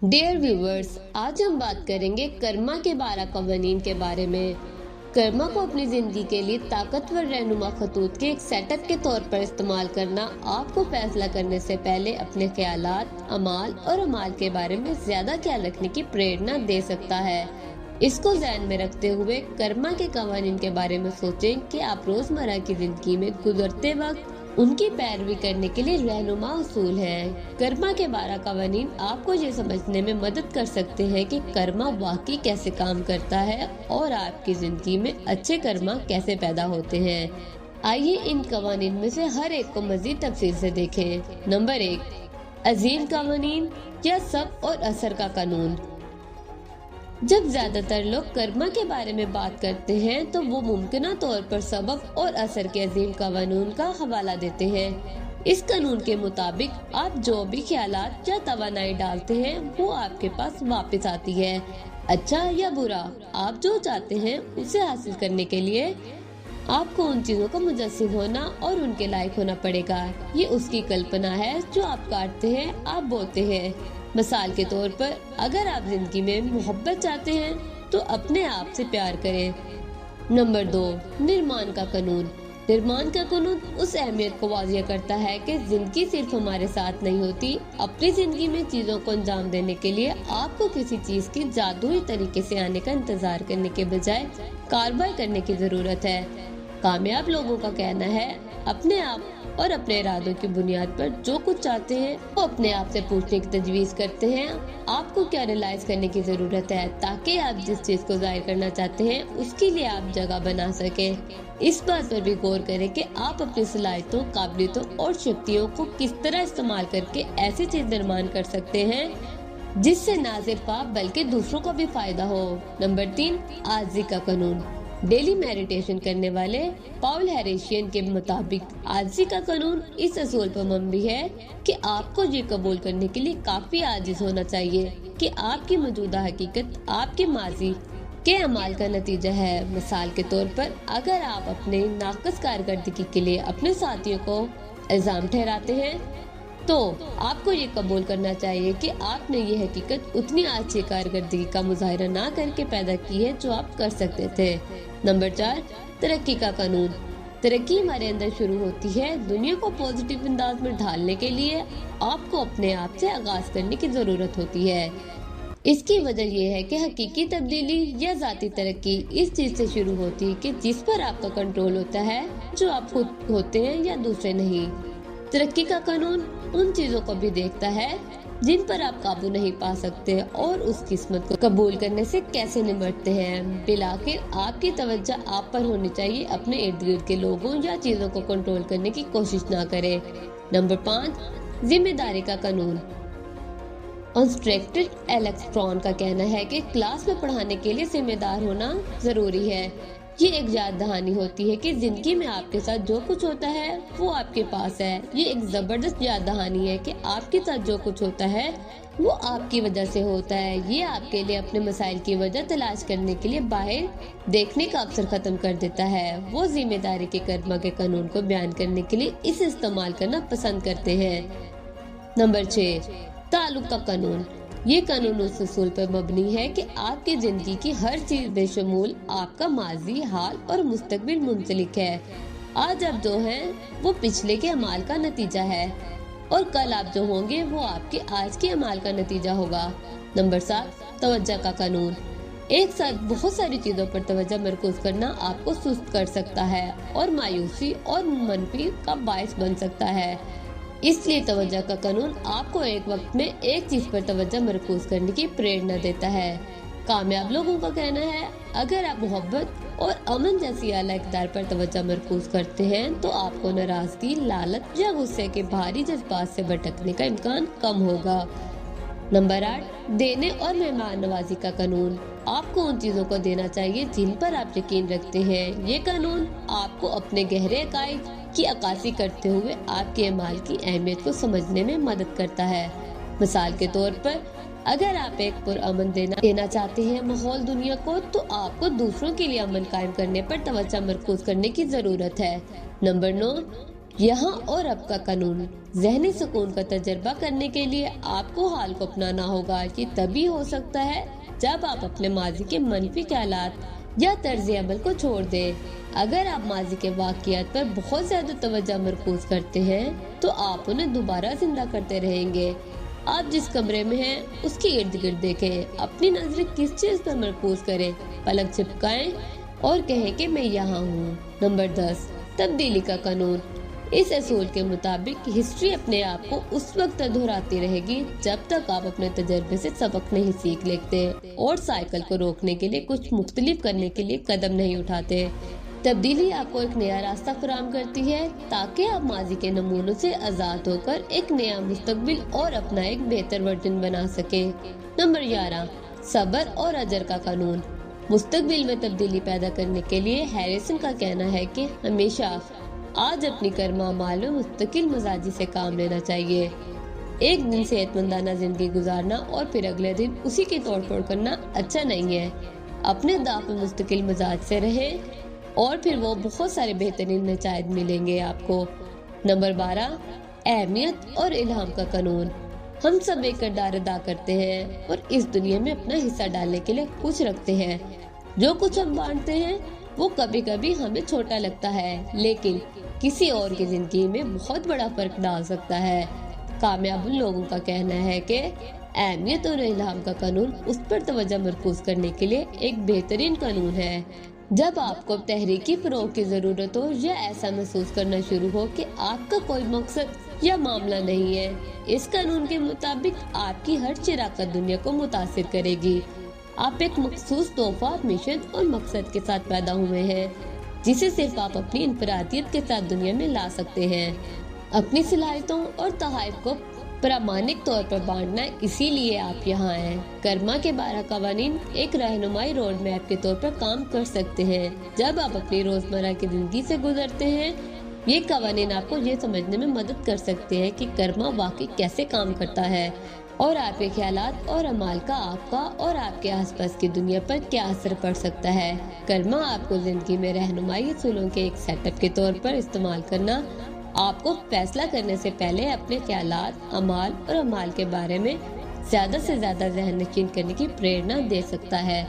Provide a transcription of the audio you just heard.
Dear viewers, आज हम बात करेंगे कर्मा के 12 कवानीन के बारे में। कर्मा को अपनी जिंदगी के लिए ताकतवर रहनुमा खतूत के एक सेटअप के तौर पर इस्तेमाल करना आपको फैसला करने से पहले अपने ख्यालात, अमाल और अमाल के बारे में ज्यादा ख्याल रखने की प्रेरणा दे सकता है। इसको ध्यान में रखते हुए कर्मा के कवानीन के बारे में सोचें कि आप रोजमर्रा की जिंदगी में गुजरते वक्त उनकी पैरवी करने के लिए रहनुमा उसूल हैं। कर्मा के 12 कवानीन आपको ये समझने में मदद कर सकते हैं कि कर्मा वाकई कैसे काम करता है और आपकी जिंदगी में अच्छे कर्मा कैसे पैदा होते हैं। आइए इन कवानीन में से हर एक को मजीद तफसील से देखें। नंबर 1, अजीम कवानीन या सब और असर का कानून। जब ज्यादातर लोग कर्मा के बारे में बात करते हैं तो वो मुमकिना तौर पर सबब और असर के अजीम कानून का हवाला देते हैं। इस कानून के मुताबिक आप जो भी ख्यालात या तवानाई डालते हैं वो आपके पास वापस आती है। अच्छा या बुरा, आप जो चाहते हैं उसे हासिल करने के लिए आपको उन चीजों का मुजस्सिम होना और उनके लायक होना पड़ेगा। ये उसकी कल्पना है जो आप काटते हैं, आप बोते हैं। मिसाल के तौर पर, अगर आप जिंदगी में मोहब्बत चाहते हैं तो अपने आप से प्यार करें। नंबर 2, निर्माण का कानून। निर्माण का कानून उस अहमियत को वाज़िया करता है कि जिंदगी सिर्फ हमारे साथ नहीं होती। अपनी जिंदगी में चीजों को अंजाम देने के लिए आपको किसी चीज की जादुई तरीके से आने का इंतजार करने के बजाय कार्रवाई करने की जरूरत है। कामयाब लोगों का कहना है, अपने आप और अपने इरादों की बुनियाद पर जो कुछ चाहते हैं वो अपने आप से पूछने की तजवीज करते हैं आपको क्या रियलाइज करने की जरूरत है, ताकि आप जिस चीज को जाहिर करना चाहते हैं उसके लिए आप जगह बना सकें। इस बात पर भी गौर करें कि आप अपनी सलाहियतों, काबिलियतों और शक्तियों को किस तरह इस्तेमाल करके ऐसी चीज निर्माण कर सकते हैं जिससे ना सिर्फ आप बल्कि दूसरों को भी फायदा हो। नंबर 3, आजी का कानून। डेली मेडिटेशन करने वाले पॉल हेरेशियन के मुताबिक आजी का कानून इस असूल पर मबनी है कि आपको ये कबूल करने के लिए काफी आजिज होना चाहिए कि आपकी मौजूदा हकीकत आपके माजी के अमाल का नतीजा है। मिसाल के तौर पर, अगर आप अपने नाकस कारकर्दगी के लिए अपने साथियों को इल्जाम ठहराते हैं तो आपको ये कबूल करना चाहिए कि आपने ये हकीकत उतनी अच्छी कारकर्दगी का मुजाहिरा ना करके पैदा की है जो आप कर सकते थे। नंबर 4, तरक्की का कानून। तरक्की हमारे अंदर शुरू होती है। दुनिया को पॉजिटिव अंदाज में ढालने के लिए आपको अपने आप से आगाज करने की जरूरत होती है। इसकी वजह यह है कि हकीकी तब्दीली या जाती तरक्की इस चीज से शुरू होती है कि जिस पर आपका कंट्रोल होता है, जो आप खुद होते हैं या दूसरे नहीं। तरक्की का कानून उन चीजों को भी देखता है जिन पर आप काबू नहीं पा सकते और उस किस्मत को कबूल करने से कैसे निपटते हैं। बिलाखिर आपकी तवज्जो आप पर होनी चाहिए, अपने इर्द गिर्द के लोगों या चीजों को कंट्रोल करने की कोशिश ना करें। नंबर 5, जिम्मेदारी का कानून। इंस्ट्रक्टर एलेक्स ब्राउन का कहना है कि क्लास में पढ़ाने के लिए जिम्मेदार होना जरूरी है। ये एक याद दहानी होती है कि जिंदगी में आपके साथ जो कुछ होता है वो आपके पास है। ये एक जबरदस्त याद दहानी है कि आपके साथ जो कुछ होता है वो आपकी वजह से होता है। ये आपके लिए अपने मसाइल की वजह तलाश करने के लिए बाहर देखने का अवसर खत्म कर देता है। वो जिम्मेदारी के कर्मा के कानून को बयान करने के लिए इसे इस्तेमाल करना पसंद करते हैं। नंबर 6, ताल्लुक का कानून। ये कानून उस उसूल पर मबनी है कि आपकी जिंदगी की हर चीज बेशमूल आपका माजी, हाल और मुस्तकबिल मुंसलिक है। आज आप जो हैं वो पिछले के अमाल का नतीजा है और कल आप जो होंगे वो आपके आज के अमाल का नतीजा होगा। नंबर 7, तवज्जो का कानून। एक साथ बहुत सारी चीजों पर तवज्जो मरकूज करना आपको सुस्त कर सकता है और मायूसी और मनफी का बायस बन सकता है। इसलिए तवज्जो का कानून आपको एक वक्त में एक चीज पर तवज्जो मरकूज करने की प्रेरणा देता है। कामयाब लोगों का कहना है, अगर आप मोहब्बत और अमन जैसी आला इक़दार पर तवज्जो मरकूज करते हैं तो आपको नाराजगी, लालच या गुस्से के भारी जज्बात से भटकने का इम्कान कम होगा। नंबर 8, देने और मेहमान नवाजी का कानून। आपको उन चीजों को देना चाहिए जिन पर आप यकीन रखते हैं। ये कानून आपको अपने गहरे अकायद की अक्कासी करते हुए आपके अमाल की अहमियत को समझने में मदद करता है। मिसाल के तौर पर, अगर आप एक पुरअमन देना चाहते हैं माहौल दुनिया को, तो आपको दूसरों के लिए अमन कायम करने पर तवज्जो मरकूज करने की जरूरत है। नंबर 9, यहाँ और अब का कानून। ज़हनी सुकून का तजर्बा करने के लिए आपको हाल को अपनाना होगा। ये तभी हो सकता है जब आप अपने माजी के मनफी ख्यालात या तर्ज अमल को छोड़ दें। अगर आप माजी के वाक़यात पर बहुत ज्यादा तवज्जो मरकूज करते हैं तो आप उन्हें दोबारा जिंदा करते रहेंगे। आप जिस कमरे में हैं उसके इर्द गिर्द देखें, अपनी नजरें किस चीज पर मरकूज करें, पलक झपकाएं और कहें कि मैं यहाँ हूँ। नंबर 10, तब्दीली का कानून। इस असूल के मुताबिक हिस्ट्री अपने आप को उस वक्त दोहराती रहेगी जब तक आप अपने तजर्बे से सबक नहीं सीख लेते और साइकिल को रोकने के लिए कुछ मुख्तलिफ करने के लिए कदम नहीं उठाते। तब्दीली आपको एक नया रास्ता फराहम करती है ताकि आप माजी के नमूनों से आजाद होकर एक नया मुस्तकबिल और अपना एक बेहतर वर्जन बना सके। नंबर 11, सब्र और अजर का कानून। मुस्तकबिल में तब्दीली पैदा करने के लिए हैरिसन का कहना है कि हमेशा आज अपनी कर्मा माल में मुस्तकिल मिजाजी से काम लेना चाहिए। एक दिन सेहतमंदाना जिंदगी गुजारना और फिर अगले दिन उसी की तोड़ फोड़ करना अच्छा नहीं है। अपने दाव पे मुस्तकिल मिजाज से रहें और फिर वो बहुत सारे बेहतरीन नतीजे मिलेंगे आपको। नंबर 12, अहमियत और इल्हाम का कानून। हम सब एक किरदार अदा करते हैं और इस दुनिया में अपना हिस्सा डालने के लिए कुछ रखते हैं। जो कुछ हम बांटते हैं वो कभी कभी हमें छोटा लगता है, लेकिन किसी और की जिंदगी में बहुत बड़ा फर्क डाल सकता है। कामयाब उन लोगों का कहना है कि अहमियत और इल्हाम का कानून उस पर तवज्जो मरकूज करने के लिए एक बेहतरीन कानून है। जब आपको तहरीकी फरोग की जरूरत हो या ऐसा महसूस करना शुरू हो कि आपका कोई मकसद या मामला नहीं है, इस कानून के मुताबिक आपकी हर शराकत दुनिया को मुतासिर करेगी। आप एक मखसूस तोहफा, मिशन और मकसद के साथ पैदा हुए हैं जिसे सिर्फ आप अपनी इनफरादियत के साथ दुनिया में ला सकते हैं। अपनी सलाहियतों और तहाइफ को प्रामाणिक तौर पर बांटना, इसीलिए आप यहाँ हैं। कर्मा के 12 कवानीन एक रहनुमाई रोड मैप के तौर पर काम कर सकते हैं। जब आप अपनी रोजमर्रा की जिंदगी से गुजरते हैं, ये कवानीन आपको ये समझने में मदद कर सकते हैं कि कर्मा वाकई कैसे काम करता है और आपके ख्यालात और अमाल का आपका और आपके आसपास की दुनिया पर क्या असर पड़ सकता है। कर्मा आपको जिंदगी में रहनुमाई असूलों के एक सेटअप के तौर पर इस्तेमाल करना आपको फैसला करने से पहले अपने ख्यालात, अमाल और अमाल के बारे में ज्यादा से ज्यादा ज़हन नशीन करने की प्रेरणा दे सकता है।